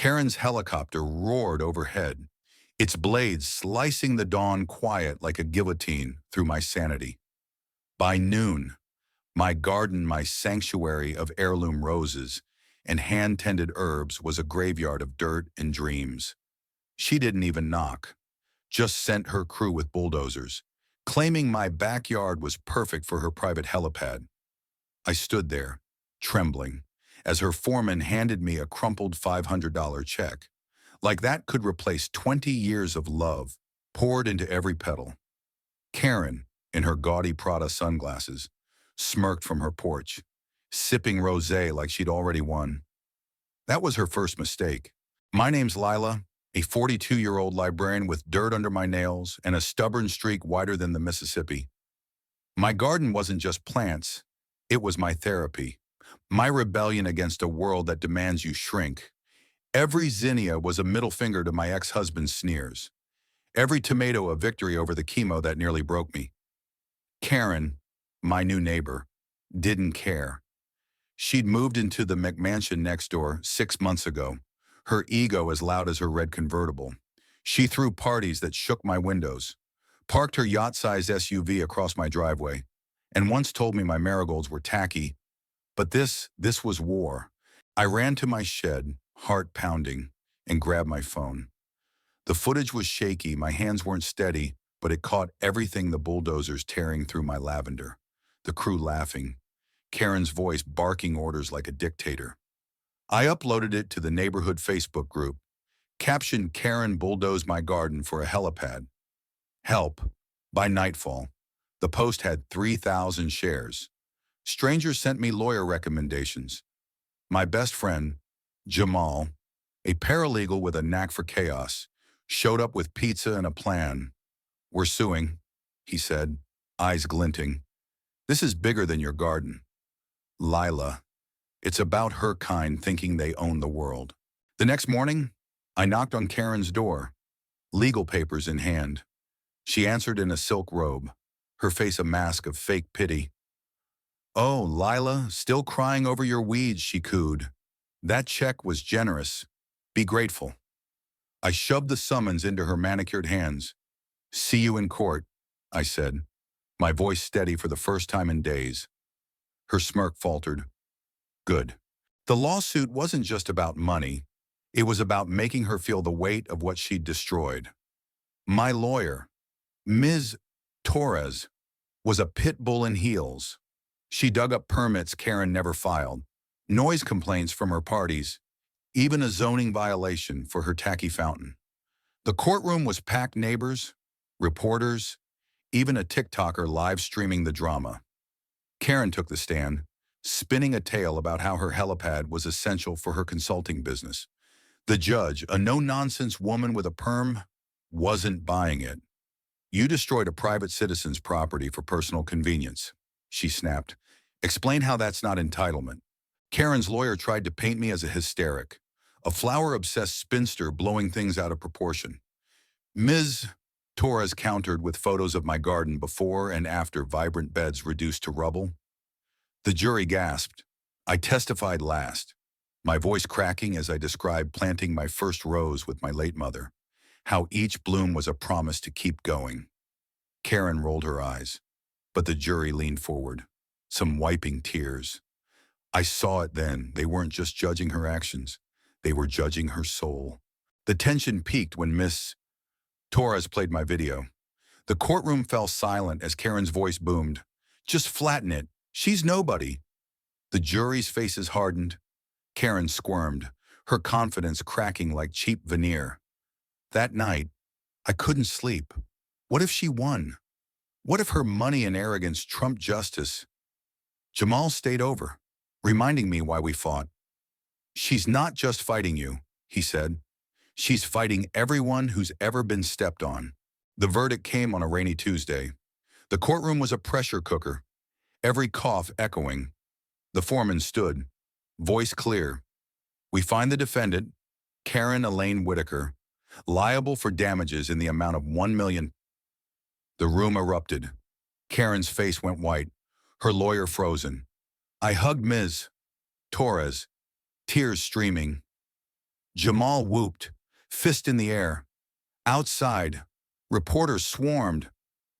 Karen's helicopter roared overhead, its blades slicing the dawn quiet like a guillotine through my sanity. By noon, my garden, my sanctuary of heirloom roses and hand-tended herbs, was a graveyard of dirt and dreams. She didn't even knock, just sent her crew with bulldozers, claiming my backyard was perfect for her private helipad. I stood there, trembling, as her foreman handed me a crumpled $500 check. Like that could replace 20 years of love poured into every petal. Karen, in her gaudy Prada sunglasses, smirked from her porch, sipping rosé like she'd already won. That was her first mistake. My name's Lila, a 42-year-old librarian with dirt under my nails and a stubborn streak wider than the Mississippi. My garden wasn't just plants, it was my therapy, my rebellion against a world that demands you shrink. Every zinnia was a middle finger to my ex-husband's sneers. Every tomato a victory over the chemo that nearly broke me. Karen, my new neighbor, didn't care. She'd moved into the McMansion next door 6 months ago, her ego as loud as her red convertible. She threw parties that shook my windows, parked her yacht-sized SUV across my driveway, and once told me my marigolds were tacky. But this was war. I ran to my shed, heart pounding, and grabbed my phone. The footage was shaky, my hands weren't steady, but it caught everything: the bulldozers tearing through my lavender, the crew laughing, Karen's voice barking orders like a dictator. I uploaded it to the neighborhood Facebook group, captioned "Karen bulldozed my garden for a helipad. Help." By nightfall, the post had 3,000 shares. Strangers sent me lawyer recommendations. My best friend, Jamal, a paralegal with a knack for chaos, showed up with pizza and a plan. "We're suing," he said, eyes glinting. "This is bigger than your garden, Lila. It's about her kind thinking they own the world." The next morning, I knocked on Karen's door, legal papers in hand. She answered in a silk robe, her face a mask of fake pity. "Oh, Lila, still crying over your weeds," she cooed. "That check was generous. Be grateful." I shoved the summons into her manicured hands. "See you in court," I said, my voice steady for the first time in days. Her smirk faltered. Good. The lawsuit wasn't just about money. It was about making her feel the weight of what she'd destroyed. My lawyer, Ms. Torres, was a pit bull in heels. She dug up permits Karen never filed, noise complaints from her parties, even a zoning violation for her tacky fountain. The courtroom was packed: neighbors, reporters, even a TikToker live streaming the drama. Karen took the stand, spinning a tale about how her helipad was essential for her consulting business. The judge, a no-nonsense woman with a perm, wasn't buying it. "You destroyed a private citizen's property for personal convenience," she snapped. "Explain how that's not entitlement." Karen's lawyer tried to paint me as a hysteric, a flower-obsessed spinster blowing things out of proportion. Ms. Torres countered with photos of my garden before and after vibrant beds reduced to rubble. The jury gasped. I testified last, my voice cracking as I described planting my first rose with my late mother, how each bloom was a promise to keep going. Karen rolled her eyes, but the jury leaned forward, some wiping tears. I saw it then. They weren't just judging her actions. They were judging her soul. The tension peaked when Miss Torres played my video. The courtroom fell silent as Karen's voice boomed. "Just flatten it. She's nobody." The jury's faces hardened. Karen squirmed, her confidence cracking like cheap veneer. That night, I couldn't sleep. What if she won? What if her money and arrogance trumped justice? Jamal stayed over, reminding me why we fought. "She's not just fighting you," he said. "She's fighting everyone who's ever been stepped on." The verdict came on a rainy Tuesday. The courtroom was a pressure cooker, every cough echoing. The foreman stood, voice clear. "We find the defendant, Karen Elaine Whitaker, liable for damages in the amount of $1 million. The room erupted. Karen's face went white, her lawyer frozen. I hugged Ms. Torres, tears streaming. Jamal whooped, fist in the air. Outside, reporters swarmed,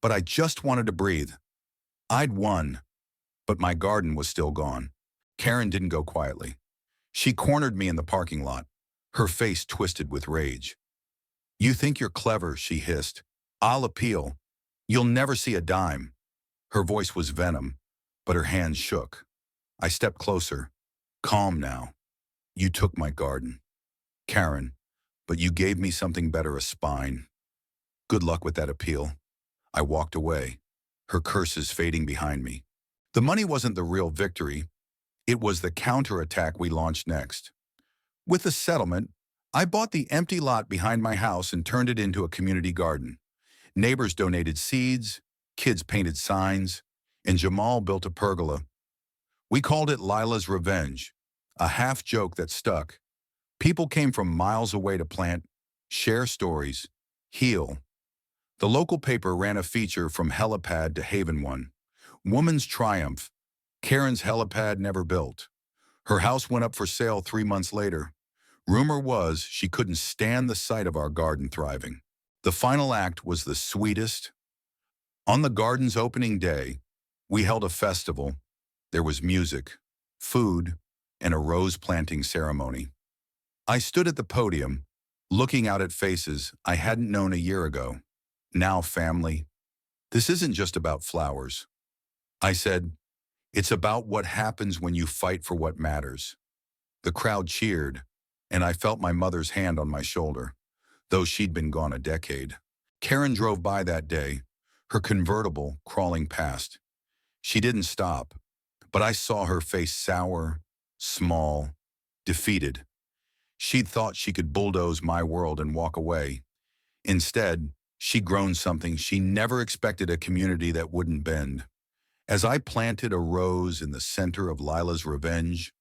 but I just wanted to breathe. I'd won, but my garden was still gone. Karen didn't go quietly. She cornered me in the parking lot, her face twisted with rage. "You think you're clever," she hissed. "I'll appeal. You'll never see a dime." Her voice was venom, but her hands shook. I stepped closer. "Calm now. You took my garden, Karen, but you gave me something better, a spine. Good luck with that appeal." I walked away, her curses fading behind me. The money wasn't the real victory. It was the counterattack we launched next. With the settlement, I bought the empty lot behind my house and turned it into a community garden. Neighbors donated seeds, kids painted signs, and Jamal built a pergola. We called it Lila's Revenge, a half-joke that stuck. People came from miles away to plant, share stories, heal. The local paper ran a feature from Helipad to Haven One. Woman's Triumph. Karen's Helipad never built. Her house went up for sale 3 months later. Rumor was she couldn't stand the sight of our garden thriving. The final act was the sweetest. On the garden's opening day, we held a festival. There was music, food, and a rose planting ceremony. I stood at the podium, looking out at faces I hadn't known a year ago. "Now, family, this isn't just about flowers." I said, "It's about what happens when you fight for what matters." The crowd cheered, and I felt my mother's hand on my shoulder, though she'd been gone a decade. Karen drove by that day, her convertible crawling past. She didn't stop, but I saw her face sour, small, defeated. She'd thought she could bulldoze my world and walk away. Instead, she'd grown something she never expected, a community that wouldn't bend. As I planted a rose in the center of Lila's Revenge,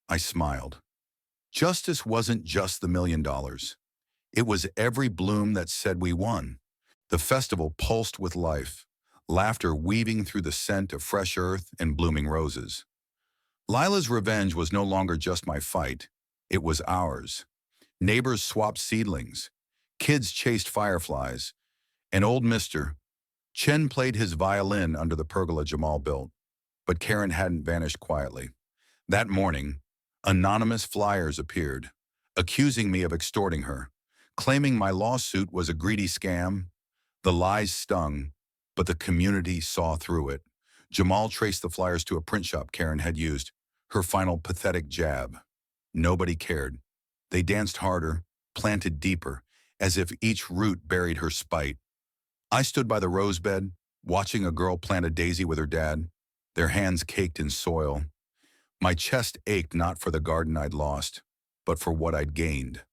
I smiled. Justice wasn't just the $1 million. It was every bloom that said we won. The festival pulsed with life, laughter weaving through the scent of fresh earth and blooming roses. Lila's Revenge was no longer just my fight. It was ours. Neighbors swapped seedlings. Kids chased fireflies. And old Mr. Chen played his violin under the pergola Jamal built. But Karen hadn't vanished quietly. That morning, anonymous flyers appeared, accusing me of extorting her, claiming my lawsuit was a greedy scam. The lies stung, but the community saw through it. Jamal traced the flyers to a print shop Karen had used, her final pathetic jab. Nobody cared. They danced harder, planted deeper, as if each root buried her spite. I stood by the rosebed, watching a girl plant a daisy with her dad, their hands caked in soil. My chest ached not for the garden I'd lost, but for what I'd gained.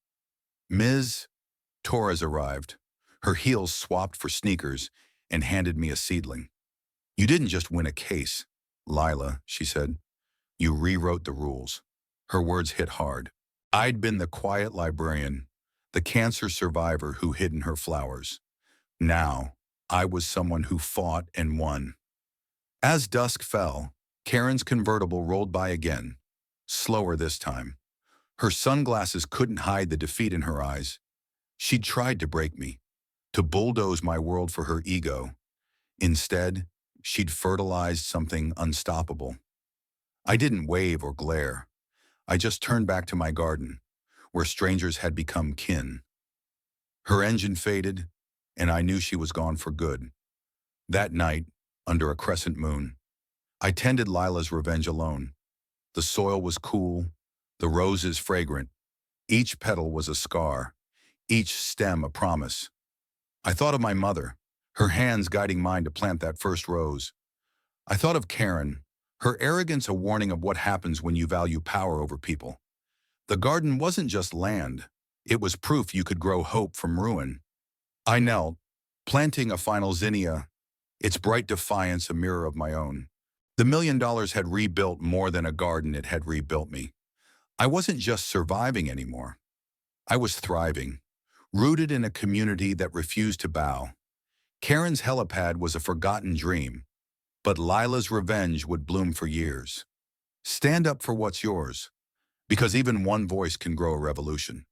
Ms. Torres arrived, her heels swapped for sneakers, and handed me a seedling. "You didn't just win a case, Lila," she said. "You rewrote the rules." Her words hit hard. I'd been the quiet librarian, the cancer survivor who hid in her flowers. Now, I was someone who fought and won. As dusk fell, Karen's convertible rolled by again, slower this time. Her sunglasses couldn't hide the defeat in her eyes. She'd tried to break me, to bulldoze my world for her ego. Instead, she'd fertilized something unstoppable. I didn't wave or glare. I just turned back to my garden, where strangers had become kin. Her engine faded, and I knew she was gone for good. That night, under a crescent moon, I tended Lila's Revenge alone. The soil was cool, the roses fragrant. Each petal was a scar, each stem a promise. I thought of my mother, her hands guiding mine to plant that first rose. I thought of Karen, her arrogance a warning of what happens when you value power over people. The garden wasn't just land. It was proof you could grow hope from ruin. I knelt, planting a final zinnia, its bright defiance a mirror of my own. The $1 million had rebuilt more than a garden, it had rebuilt me. I wasn't just surviving anymore. I was thriving, rooted in a community that refused to bow. Karen's Helipad was a forgotten dream, but Lila's Revenge would bloom for years. Stand up for what's yours, because even one voice can grow a revolution.